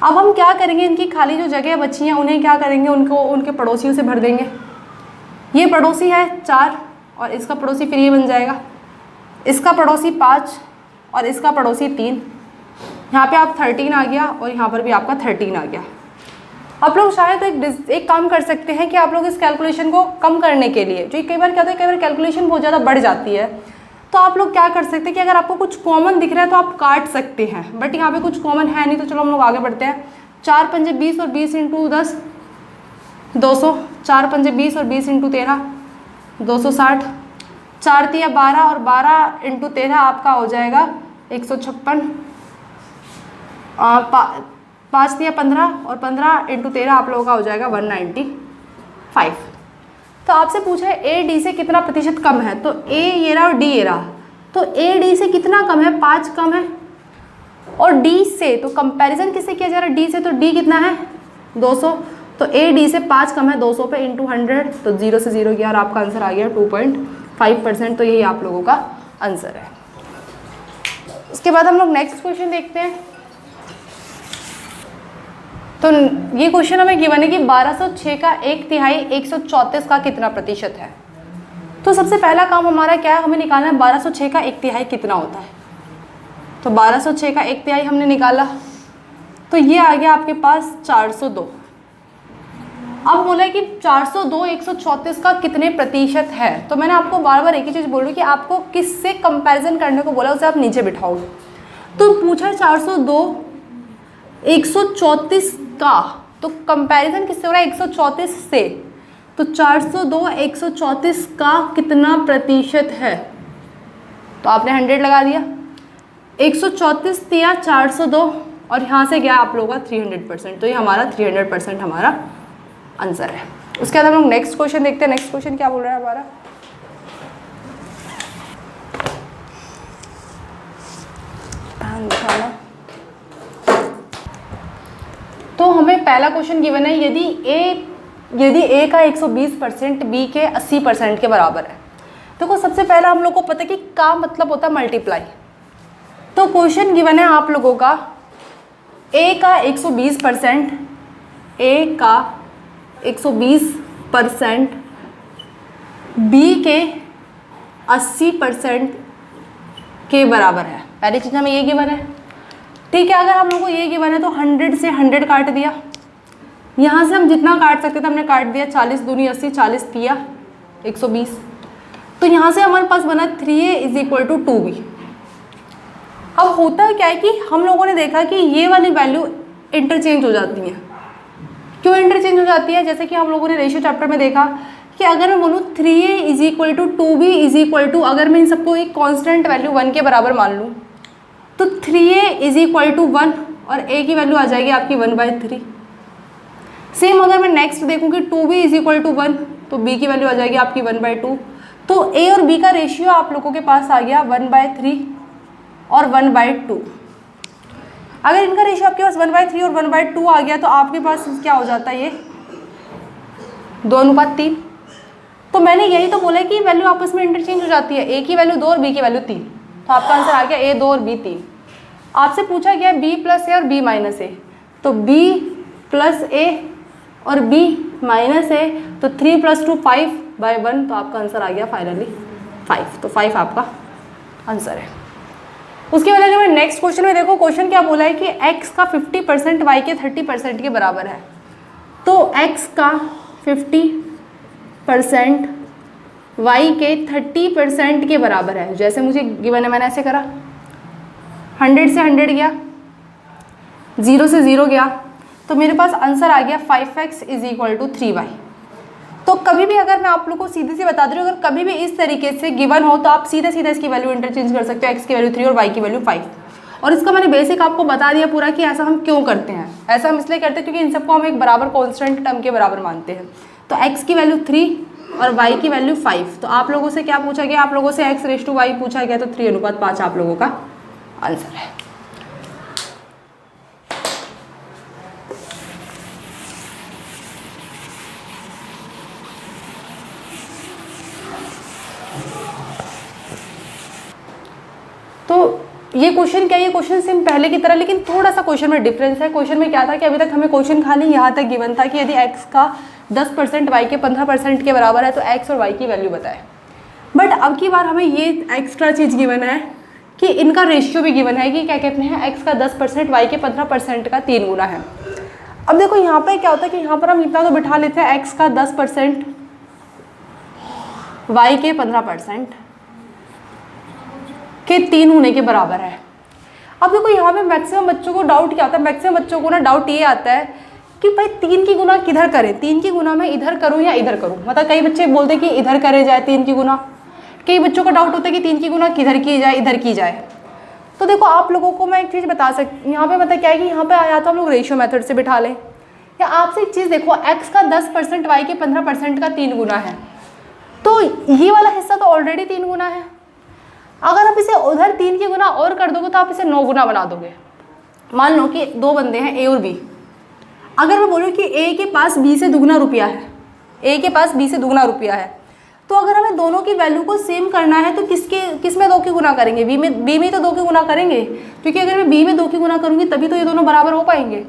अब हम क्या करेंगे? इनकी खाली जो जगह बची हैं उन्हें क्या करेंगे? उनको उनके पड़ोसियों से भर देंगे। ये पड़ोसी है 4 और इसका पड़ोसी फिर ये बन जाएगा, इसका पड़ोसी 5 और इसका पड़ोसी 3। यहाँ पे आप 13 आ गया और यहाँ पर भी आपका 13 आ गया। आप लोग चाहे तो एक काम कर सकते हैं कि आप लोग इस कैलकुलेशन को कम करने के लिए, जो कई बार क्या होता है, कई बार कैलकुलेशन बहुत ज़्यादा बढ़ जाती है, तो आप लोग क्या कर सकते हैं कि अगर आपको कुछ कॉमन दिख रहा है तो आप काट सकते हैं, बट यहाँ पे कुछ कॉमन है नहीं, तो चलो हम लोग आगे बढ़ते हैं। 4 पंजे 20 और 20 इंटू 10 200, 4 पंजे 20 और 20 इंटू 13 260, 4 तिया 12 और 12 इंटू 13 आपका हो जाएगा 156, 5 तिया 15 और 15 इंटू 13 आप लोगों का हो जाएगा 195। तो आपसे पूछा है A D से कितना प्रतिशत कम है, तो A ये रहा और D ये रहा, तो A D से कितना कम है? 5 कम है, और डी से, तो कंपैरिजन किससे किया जा रहा है, डी से, तो डी कितना है 200, तो ए डी से 5 कम है 200 पे इंटू 100, तो 0 से 0 गया और आपका आंसर आ गया 2.5%। तो यही आप लोगों का आंसर है। उसके बाद हम लोग नेक्स्ट क्वेश्चन देखते हैं। तो ये क्वेश्चन हमें गिवन है कि 1206 का 1/3 134 का कितना प्रतिशत है। तो सबसे पहला काम हमारा क्या है, हमें निकालना है 1206 का 1/3 कितना होता है। तो 1206 का 1/3 हमने निकाला, तो ये आ गया आपके पास 402। अब बोला कि 402 134 का कितने प्रतिशत है। तो मैंने आपको बार बार एक ही चीज़ बोल रही हूँ कि आपको किससे कंपैरिजन करने को बोला, उसे आप नीचे बिठाओगे। तो पूछा 402 134 का, तो कंपैरिजन किससे हो रहा है 134 से, तो 402 134 का कितना प्रतिशत है, तो आपने 100 लगा दिया, 134 दिया 402 और यहाँ से गया आप लोगों का 300%। तो ये हमारा 300% हमारा आंसर है। उसके बाद हम लोग नेक्स्ट क्वेश्चन देखते हैं। नेक्स्ट क्वेश्चन क्या बोल रहा है हमारा, तो हमें पहला क्वेश्चन गिवन है, यदि ए का 120% बी के 80% के बराबर है। देखो सबसे पहला हम लोग को पता है कि का मतलब होता है मल्टीप्लाई। तो क्वेश्चन गिवन है आप लोगों का ए का 120%, ए का 120% बी के 80% के बराबर है। पहली चीज़ हमें ये गिवन है, ठीक है। अगर हम लोग को ये गिवन है तो 100 से 100 काट दिया, यहाँ से हम जितना काट सकते थे हमने काट दिया, 40 दूनी 80, 40 तिया 120, तो यहाँ से हमारे पास बना 3a = 2b। अब होता क्या है कि हम लोगों ने देखा कि ये वाली वैल्यू इंटरचेंज हो जाती है। क्यों इंटरचेंज हो जाती है, जैसे कि हम लोगों ने रेशियो चैप्टर में देखा कि अगर मैं बोलूँ 3a = 2b अगर मैं इन सबको एक कांस्टेंट वैल्यू 1 के बराबर मान लूँ, तो 3a = 1 और a की वैल्यू आ जाएगी आपकी 1/3। सेम अगर मैं नेक्स्ट देखूँ कि 2b = 1, तो b की वैल्यू आ जाएगी आपकी 1/2। तो a और b का रेशियो आप लोगों के पास आ गया 1/3 और 1/2। अगर इनका रेशियो आपके पास 1/3 और 1/2 आ गया तो आपके पास क्या हो जाता है, ये 2:3। तो मैंने यही तो बोला कि वैल्यू आपस में इंटरचेंज हो जाती है, a की वैल्यू 2 और b की वैल्यू 3। तो आपका आंसर आ गया a 2 और b 3। आपसे पूछा गया b + a और b - a, तो b + a और b - a, तो 3 + 2 5/1, तो आपका आंसर आ गया फाइनली 5। तो 5 आपका आंसर है। उसके बाद अगर मैं नेक्स्ट क्वेश्चन में देखो, क्वेश्चन क्या बोला है कि x का 50% y के 30% के बराबर है। तो x का 50% y के 30% के बराबर है। जैसे मुझे गिवन है मैंने ऐसे करा, 100 से 100 गया, 0 से 0 गया, तो मेरे पास आंसर आ गया 5x = 3y। तो कभी भी अगर मैं आप लोग को सीधे से बता दे रही हूँ, अगर कभी भी इस तरीके से गिवन हो तो आप सीधे सीधे इसकी वैल्यू इंटरचेंज कर सकते हो, x की वैल्यू 3 और y की वैल्यू 5। और इसका मैंने बेसिक आपको बता दिया पूरा कि ऐसा हम क्यों करते हैं। ऐसा हम इसलिए करते हैं क्योंकि इन सबको हम एक बराबर कॉन्स्टेंट टर्म के बराबर मानते हैं। तो x की वैल्यू 3 और y की वैल्यू 5। तो आप लोगों से क्या पूछा गया, आप लोगों से x⁻y पूछा गया, तो 3:5 आप लोगों का आंसर है। तो ये क्वेश्चन क्या है, ये क्वेश्चन सेम पहले की तरह, लेकिन थोड़ा सा क्वेश्चन में डिफरेंस है। क्वेश्चन में क्या था कि अभी तक हमें क्वेश्चन खाली यहाँ तक गिवन था कि यदि x का 10% y के 15% के बराबर है तो x और y की वैल्यू बताए। बट अब की बार हमें ये एक्स्ट्रा चीज़ गिवन है कि इनका रेशियो भी गिवन है कि क्या कहते हैं, x का 10% y के 15% का 3 गुना है। अब देखो यहाँ पर क्या होता है कि यहाँ पर हम इतना तो बिठा लेते हैं, x का 10% y के 15% के 3 होने के बराबर है। अब देखो यहाँ पे मैक्सिमम बच्चों को डाउट क्या आता है, मैक्सिमम बच्चों को ना डाउट ये आता है कि भाई 3 की गुना किधर करें, 3 की गुना मैं इधर करूँ या इधर करूँ। मतलब कई बच्चे बोलते हैं कि इधर करे जाए 3 की गुना, कई बच्चों का डाउट होता है कि 3 की गुना किधर की जाए, इधर की जाए। तो देखो आप लोगों को मैं एक चीज़ बता सकती, यहाँ पे मतलब क्या है कि यहाँ पे आया तो हम लोग रेशियो मेथड से बिठा लें, या आपसे एक चीज़ देखो, x का 10% y के 15% का 3 गुना है, तो ये वाला हिस्सा तो ऑलरेडी 3 गुना है। अगर आप इसे उधर 3 की गुना और कर दोगे तो आप इसे 9 गुना बना दोगे। मान लो कि दो बंदे हैं ए और बी। अगर मैं बोलूँ कि ए के पास बी से दुगना रुपया है, ए के पास बी से दुगना रुपया है, तो अगर हमें दोनों की वैल्यू को सेम करना है तो किस में 2 की गुना करेंगे? बी में तो 2 की गुना करेंगे, क्योंकि अगर मैं बी में 2 की गुना करूँगी तभी तो ये दोनों बराबर हो पाएंगे।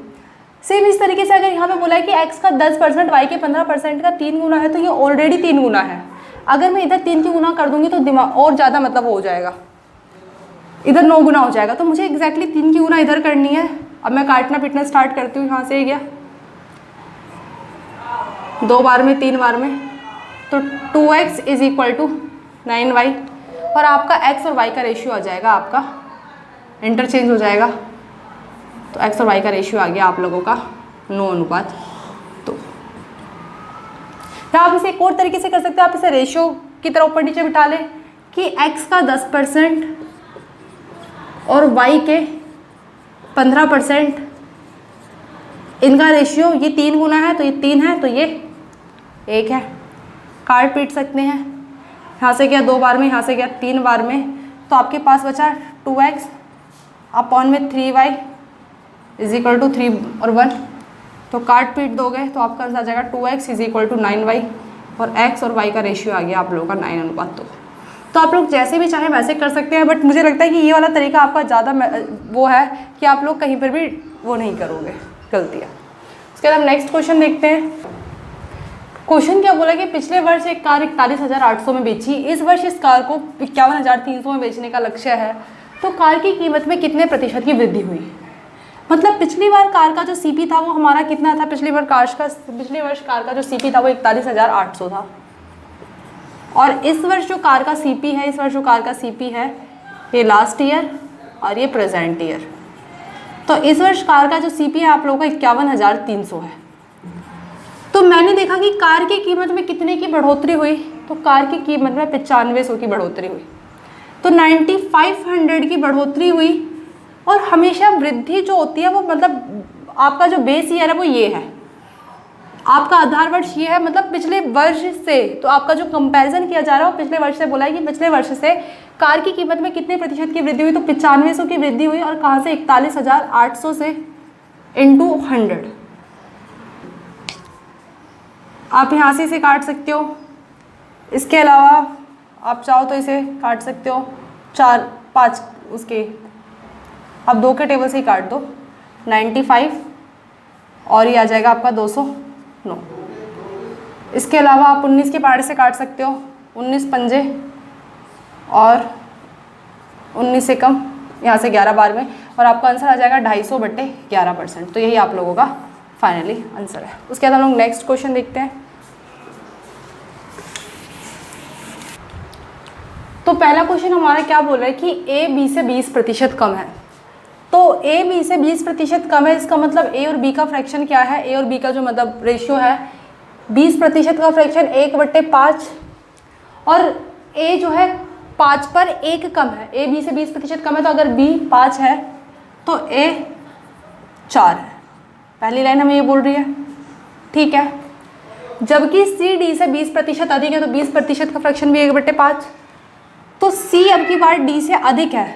सेम इस तरीके से अगर यहाँ पे बोला है कि x का 10%, y के 15% का 3 गुना है, तो ये ऑलरेडी 3 गुना है। अगर मैं इधर 3 की गुना कर दूंगी तो दिमाग और ज़्यादा मतलब हो जाएगा, इधर 9 गुना हो जाएगा। तो मुझे एग्जैक्टली 3 की गुना इधर करनी है। अब मैं काटना पीटना स्टार्ट करती हूँ। यहाँ से गया 2 बार में 3 बार में, तो 2x is equal to 9y, और आपका x और y का रेशियो आ जाएगा, आपका इंटरचेंज हो जाएगा। तो x और y का रेशियो आ गया आप लोगों का 9:2। या आप इसे एक और तरीके से कर सकते हैं, आप इसे रेशियो की तरह ऊपर नीचे बिठा लें कि x का 10% और y के 15%, इनका रेशियो ये 3 गुना है, तो ये 3 है, तो ये 1 है। काट पीट सकते हैं। यहाँ से गया 2 बार में, यहाँ से गया 3 बार में, तो आपके पास बचा 2x अपॉन में 3y इज इक्वल टू 3 और 1। तो काट पीट दोगे तो आपका आंसर आ जाएगा 2x is equal to 9y, और x और y का रेशियो आ गया आप लोगों का 9:2। तो आप लोग जैसे भी चाहें वैसे कर सकते हैं, बट मुझे लगता है कि ये वाला तरीका आपका ज़्यादा वो है कि आप लोग कहीं पर भी वो नहीं करोगे गलतियाँ। उसके बाद हम नेक्स्ट क्वेश्चन देखते हैं। क्वेश्चन क्या बोला कि पिछले वर्ष एक कार 41,800 में बेची, इस वर्ष इस कार को 51,300 में बेचने का लक्ष्य है, तो कार की कीमत में कितने प्रतिशत की वृद्धि हुई? मतलब पिछली बार कार का जो सीपी था वो हमारा कितना था? पिछली वर्ष कार का जो सीपी था वो 41,800 था, और इस वर्ष जो कार का सीपी है, ये लास्ट ईयर और ये प्रेजेंट ईयर। तो इस वर्ष कार का जो सीपी है आप लोगों का 51,300 है। तो मैंने देखा कि कार की कीमत में कितने की बढ़ोतरी हुई, तो कार की कीमत में 9500 की बढ़ोतरी हुई, तो 9500 की बढ़ोतरी हुई। और हमेशा वृद्धि जो होती है वो मतलब आपका जो बेस ईयर है वो ये है, आपका आधार वर्ष ये है, मतलब पिछले वर्ष से। तो आपका जो कंपैरिजन किया जा रहा है वो पिछले वर्ष से बोला है कि पिछले वर्ष से कार की कीमत में कितने प्रतिशत की वृद्धि हुई, तो 9500 की वृद्धि हुई। और कहाँ से? 41,800 से इंटू 100। आप यहाँ से इसे काट सकते हो। इसके अलावा आप चाहो तो इसे काट सकते हो 4 5 उसके, आप 2 के टेबल से ही काट दो। 95 और ये आ जाएगा आपका 209। इसके अलावा आप 19 के पहाड़े से काट सकते हो, 19 पंजे और 19 से कम, यहाँ से 11 बार में, और आपका आंसर आ जाएगा 250/11%। तो यही आप लोगों का फाइनली आंसर है। उसके बाद हम लोग नेक्स्ट क्वेश्चन देखते हैं। तो पहला क्वेश्चन हमारा क्या बोल रहा है कि ए बी से 20% कम है। तो ए बी से 20% कम है, इसका मतलब ए और बी का फ्रैक्शन क्या है? ए और बी का जो मतलब रेशियो है 20% का फ्रैक्शन 1/5, और ए जो है 5 पर 1 कम है। ए बी से 20% कम है, तो अगर बी 5 है तो ए 4 है। पहली लाइन हमें ये बोल रही है, ठीक है। जबकि सी डी से 20% अधिक है, तो 20% का फ्रैक्शन भी 1/5। तो सी अब की बार डी से अधिक है,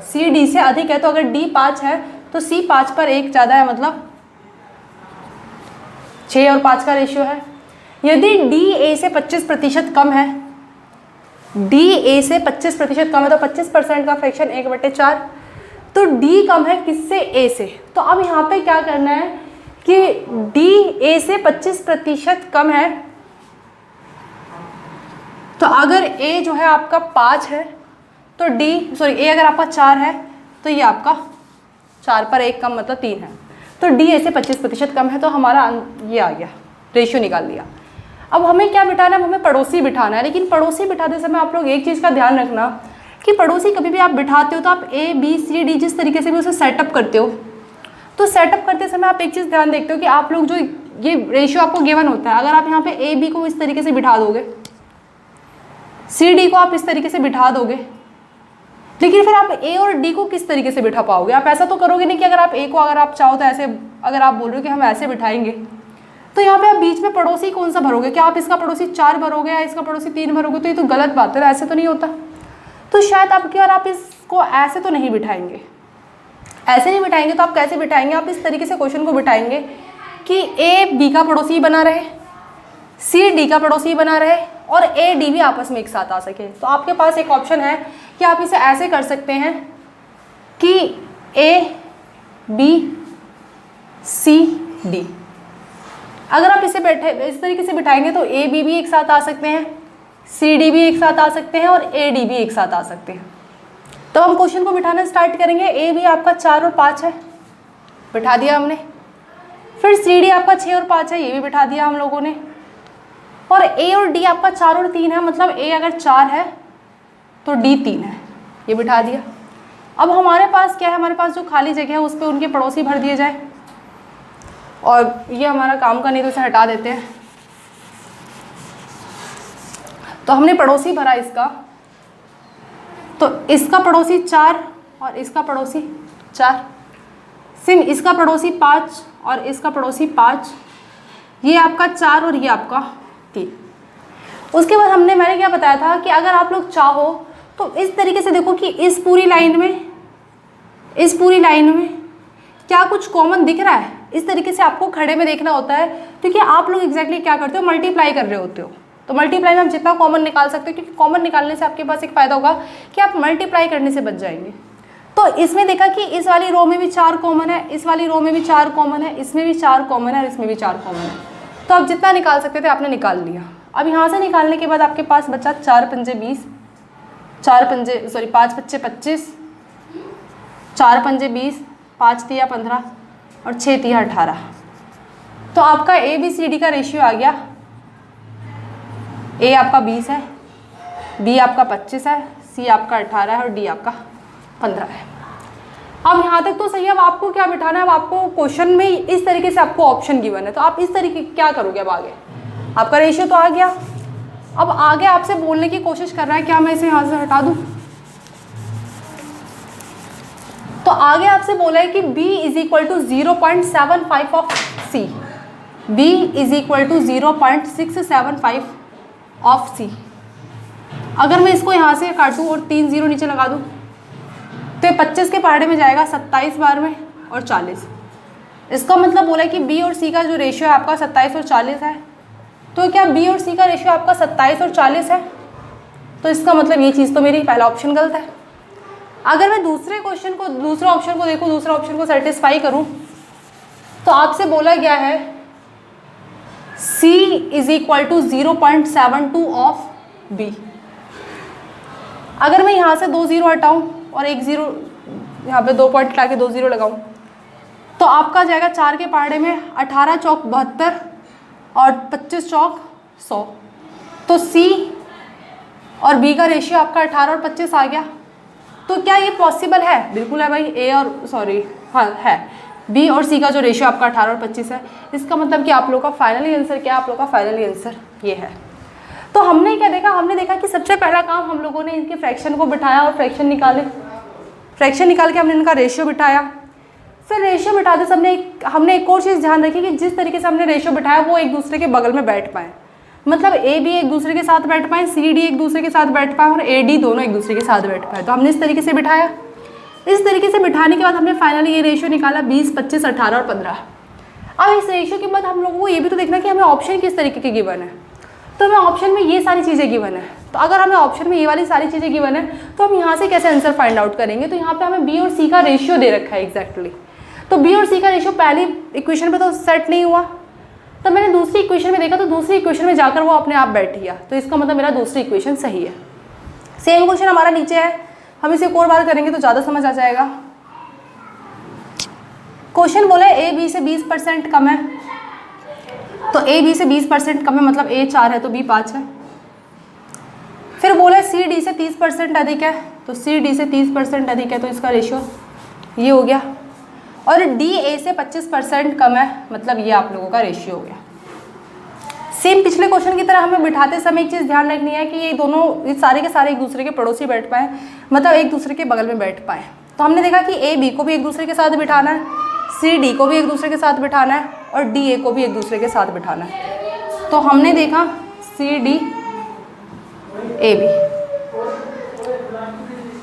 सी डी से अधिक है, तो अगर डी 5 है तो सी 5 पर 1 ज़्यादा है, मतलब 6 और 5 का रेशियो है। यदि डी ए से 25% कम है, डी ए से 25% कम है, तो 25% का फ्रैक्शन 1/4। तो डी कम है किससे? ए से। तो अब यहाँ पे क्या करना है कि डी ए से 25% कम है, तो अगर ए जो है आपका 5 है तो ए अगर आपका 4 है तो ये आपका 4 पर 1 कम मतलब 3 है। तो डी ए से 25% कम है, तो हमारा ये आ गया, रेशियो निकाल लिया। अब हमें क्या बिठाना है? हमें पड़ोसी बिठाना है। लेकिन पड़ोसी बिठाते समय आप लोग एक चीज़ का ध्यान रखना कि पड़ोसी कभी भी आप बिठाते हो तो आप ए बी सी डी जिस तरीके से भी उसे सेटअप करते हो, तो सेटअप करते समय आप एक चीज़ ध्यान देखते हो कि आप लोग जो ये रेशियो आपको गिवन होता है, अगर आप यहाँ पे ए बी को इस तरीके से बिठा दोगे, सी डी को आप इस तरीके से बिठा दोगे, लेकिन फिर आप ए और डी को किस तरीके से बिठा पाओगे? आप ऐसा तो करोगे नहीं कि अगर आप ए को अगर आप चाहो तो ऐसे, अगर आप बोल रहे हो कि हम ऐसे बिठाएंगे, तो यहाँ पे आप बीच में पड़ोसी कौन सा भरोगे? क्या आप इसका पड़ोसी 4 भरोगे या इसका पड़ोसी 3 भरोगे? तो ये तो गलत बात है, ऐसे तो नहीं होता। तो शायद अब की बार आप इसको ऐसे तो नहीं बिठाएंगे, ऐसे नहीं बिठाएंगे तो आप कैसे बिठाएंगे, आप इस तरीके से क्वेश्चन को बिठाएंगे कि ए बी का पड़ोसी बना रहे, सी डी का पड़ोसी बना रहे और ए डी भी आपस में एक साथ आ सके। तो आपके पास एक ऑप्शन है कि आप इसे ऐसे कर सकते हैं कि ए बी सी डी। अगर आप इसे बैठे इस तरीके से बिठाएंगे तो ए बी भी एक साथ आ सकते हैं, सी डी भी एक साथ आ सकते हैं और ए डी भी एक साथ आ सकते हैं। तो हम क्वेश्चन को बिठाना स्टार्ट करेंगे। ए बी आपका 4 और 5 है, बिठा दिया हमने। फिर सी डी आपका 6 और 5 है, ये भी बिठा दिया हम लोगों ने। और ए और डी आपका 4 और 3 है, मतलब ए अगर 4 है तो डी 3 है, ये बिठा दिया। अब हमारे पास क्या है, हमारे पास जो खाली जगह है उस पर उनके पड़ोसी भर दिए जाए, और ये हमारा काम का नहीं तो इसे हटा देते हैं। तो हमने पड़ोसी भरा इसका, तो इसका पड़ोसी 4 और इसका पड़ोसी 4, सिम इसका पड़ोसी 5 और इसका पड़ोसी 5, ये आपका 4 और ये आपका 3। उसके बाद मैंने क्या बताया था कि अगर आप लोग चाहो तो इस तरीके से देखो कि इस पूरी लाइन में क्या कुछ कॉमन दिख रहा है, इस तरीके से आपको खड़े में देखना होता है, क्योंकि आप लोग एग्जैक्टली क्या करते हो, मल्टीप्लाई कर रहे होते हो। तो मल्टीप्लाई में आप जितना कॉमन निकाल सकते हो, क्योंकि कॉमन निकालने से आपके पास एक फ़ायदा होगा कि आप मल्टीप्लाई करने से बच जाएंगे। तो इसमें देखा कि इस वाली रो में भी 4 कॉमन है, इस वाली रो में भी 4 कॉमन है, इसमें भी 4 कॉमन है और इसमें भी 4 कॉमन है। तो आप जितना निकाल सकते थे आपने निकाल लिया। अब यहाँ से निकालने के बाद आपके पास बचा 4 पंजे 20, 5 पच्चे 25, 4 पंजे 20, 5 तिया 15 और 6 तिया 18। तो आपका ए बी सी डी का रेशियो आ गया, ए आपका 20 है, बी आपका 25 है, सी आपका 18 है और डी आपका 15 है। अब यहाँ तक तो सही है। अब आपको क्या बिठाना है, अब आपको क्वेश्चन में इस तरीके से आपको ऑप्शन गिवन है, तो आप इस तरीके क्या करोगे। अब आगे आपका रेशियो तो आ गया, अब आगे आपसे बोलने की कोशिश कर रहा है, क्या मैं इसे यहाँ से हटा दूँ। तो आगे आपसे बोला है कि b is equal to 0.75 of c, b is equal to 0.675 of c। अगर मैं इसको यहाँ से काटूँ और 3 0 नीचे लगा दूँ तो ये 25 के पहाड़े में जाएगा 27 बार में और 40। इसका मतलब बोला है कि b और c का जो रेशियो है आपका 27 और 40 है। तो क्या b और c का रेशियो आपका 27 और 40 है, तो इसका मतलब ये चीज़ तो मेरी पहला ऑप्शन गलत है। अगर मैं दूसरे ऑप्शन को देखूँ, दूसरा ऑप्शन को सेटिस्फाई करूँ, तो आपसे बोला गया है c is equal to 0.72 of b। अगर मैं यहाँ से 2 0 हटाऊँ और 1 0 यहाँ पे 2 पॉइंट हटा के 2 0 लगाऊँ, तो आपका जाएगा 4 के पहाड़े में 18 चौक 72 और 25 चौक 100। तो c और b का रेशियो आपका 18 और 25 आ गया। तो क्या ये पॉसिबल है? बिल्कुल है भाई। है बी और सी का जो रेशियो आपका 18 और 25 है। इसका मतलब कि आप लोग का फाइनली आंसर क्या है? आप लोग का फाइनली आंसर ये है। तो हमने क्या देखा? हमने देखा कि सबसे पहला काम हम लोगों ने इनके फ्रैक्शन को बिठाया और फ्रैक्शन निकाले। फ्रैक्शन निकाल के हमने इनका रेशियो बिठाया। फिर रेशियो बिठाते सबने हमने एक और चीज़ ध्यान रखी कि जिस तरीके से हमने रेशियो बिठाया वो एक दूसरे के बगल में बैठ पाए, मतलब ए बी एक दूसरे के साथ बैठ पाए, सी डी एक दूसरे के साथ बैठ पाए और ए डी दोनों एक दूसरे के साथ बैठ पाए। तो हमने इस तरीके से बिठाया। इस तरीके से बिठाने के बाद हमने फाइनली ये रेशियो निकाला 20, 25, 18 और 15। अब इस रेशियो के बाद हम लोगों को ये भी तो देखना कि हमें ऑप्शन किस तरीके के गिवन है। तो हमें ऑप्शन में ये सारी चीज़ें गिवन है। तो अगर हमें ऑप्शन में ये वाली सारी चीज़ें गिवन है तो हम यहाँ से कैसे आंसर फाइंड आउट करेंगे? तो यहाँ पे हमें बी और सी का रेशियो दे रखा है एग्जैक्टली। तो बी और सी का रेशियो पहली इक्वेशन पे तो सेट नहीं हुआ, तो मैंने दूसरी इक्वेशन में देखा तो दूसरी इक्वेशन में जाकर वो अपने आप बैठ गया। तो इसका मतलब मेरा दूसरी इक्वेशन सही है। सेम क्वेश्चन हमारा नीचे है, हम इसे एक और बार करेंगे तो ज़्यादा समझ आ जाएगा। क्वेश्चन बोला है ए बी से 20% कम है। तो ए बी से 20% कम है मतलब ए 4 है तो बी 5 है। फिर बोला है सी डी से 30% अधिक है, तो सी डी से 30% अधिक है तो इसका रेशियो ये हो गया। और डी ए से 25% कम है, मतलब ये आप लोगों का रेशियो हो गया। सेम पिछले क्वेश्चन की तरह हमें बिठाते समय एक चीज़ ध्यान रखनी है कि ये दोनों ये सारे के सारे एक दूसरे के पड़ोसी बैठ पाए, मतलब एक दूसरे के बगल में बैठ पाए। तो हमने देखा कि ए बी को भी एक दूसरे के साथ बिठाना है, सी डी को भी एक दूसरे के साथ बिठाना है और डी ए को भी एक दूसरे के साथ बिठाना है। तो हमने देखा सी डी ए बी,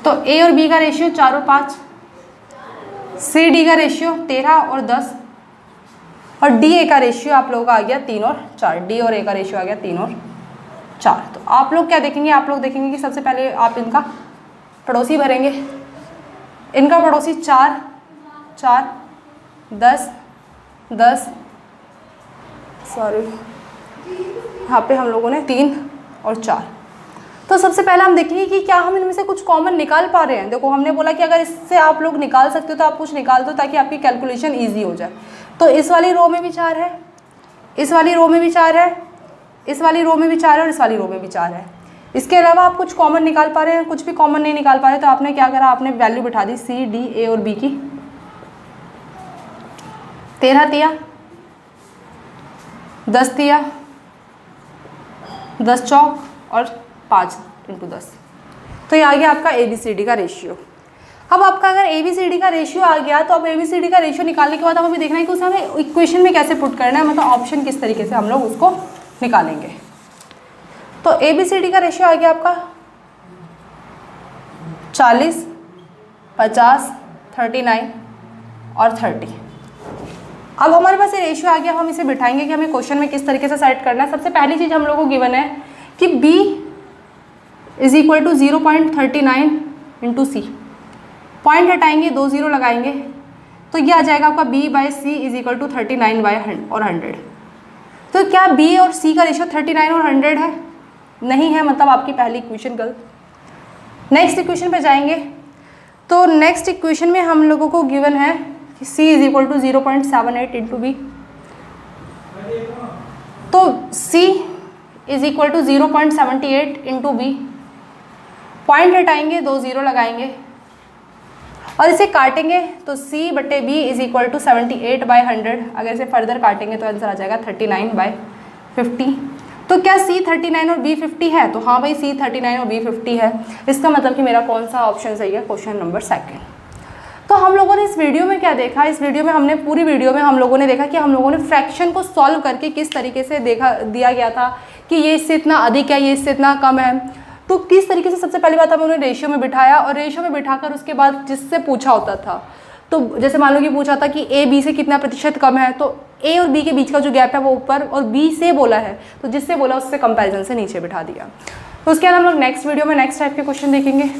तो ए और बी का रेशियो 4 और 5, सी डी का रेशियो 13 और 10, और डी ए का रेशियो आप लोगों का आ गया 3 और 4। डी और ए का रेशियो आ गया 3 और 4। तो आप लोग क्या देखेंगे, आप लोग देखेंगे कि सबसे पहले आप इनका पड़ोसी भरेंगे। इनका पड़ोसी 4 4 10 10, सॉरी यहाँ पे हम लोगों ने 3 और 4। तो सबसे पहले हम देखेंगे कि क्या हम इनमें से कुछ कॉमन निकाल पा रहे हैं। देखो हमने बोला कि अगर इससे आप लोग निकाल सकते हो तो आप कुछ निकाल दो ताकि आपकी कैलकुलेशन ईजी हो जाए। तो इस वाली रो में भी 4 है, इस वाली रो में भी 4 है, इस वाली रो में भी 4 है और इस वाली रो में भी 4 है। इसके अलावा आप कुछ कॉमन निकाल पा रहे हैं, कुछ भी कॉमन नहीं निकाल पा रहे, तो आपने क्या करा, आपने वैल्यू बिठा दी सी डी ए और बी की। 13 तिया 10 तिया 10 चौक और 5 इंटू 10। तो ये आ गया आपका ए बी सी डी का रेशियो। अब आपका अगर ए बी सी डी का रेशियो आ गया तो अब ए बी सी डी का रेशियो निकालने के बाद हमें देखना है कि उसे हमें इक्वेशन में कैसे पुट करना है, मतलब ऑप्शन किस तरीके से हम लोग उसको निकालेंगे। तो ए बी सी डी का रेशियो आ गया आपका 40 50 39 और 30। अब हमारे पास ये रेशियो आ गया, हम इसे बिठाएंगे कि हमें क्वेश्चन में किस तरीके से सेट करना है। सबसे पहली चीज़ हम लोगों को गिवन है कि b is equal to 0.39 into C. Point हटाएंगे, 2 0 लगाएंगे तो ये आ जाएगा आपका b by C is equal to 39 by और 100। तो क्या b और c का रेशियो 39 और 100 है? नहीं है, मतलब आपकी पहली इक्वेशन गलत। नेक्स्ट इक्वेशन पे जाएंगे तो नेक्स्ट इक्वेशन में हम लोगों को गिवन है कि c is equal to 0.78 into B. तो c is equal to 0.78 into B. Point हटाएंगे, 2 0 लगाएंगे और इसे काटेंगे तो c बटे b is equal to 78 by 100। अगर इसे फर्दर काटेंगे तो आंसर आ जाएगा 39 बाई 50। तो क्या c 39 और b 50 है? तो हाँ भाई c 39 और b 50 है। इसका मतलब कि मेरा कौन सा ऑप्शन सही है? Question number 2। तो हम लोगों ने इस वीडियो में क्या देखा, इस वीडियो में हमने पूरी वीडियो में हम लोगों ने देखा कि हम लोगों ने फ्रैक्शन को सॉल्व करके किस तरीके से दिया गया था कि ये इससे इतना अधिक है, ये इससे इतना कम है। तो किस तरीके से सबसे पहली बात हमने रेशियो में बिठाया और रेशियो में बिठाकर उसके बाद जिससे पूछा होता था, तो जैसे मान लो कि पूछा था कि ए बी से कितना प्रतिशत कम है, तो ए और बी के बीच का जो गैप है वो ऊपर और बी से बोला है, तो जिससे बोला उससे कंपैरिजन से नीचे बिठा दिया। तो उसके बाद हम लोग नेक्स्ट वीडियो में नेक्स्ट टाइप के क्वेश्चन देखेंगे।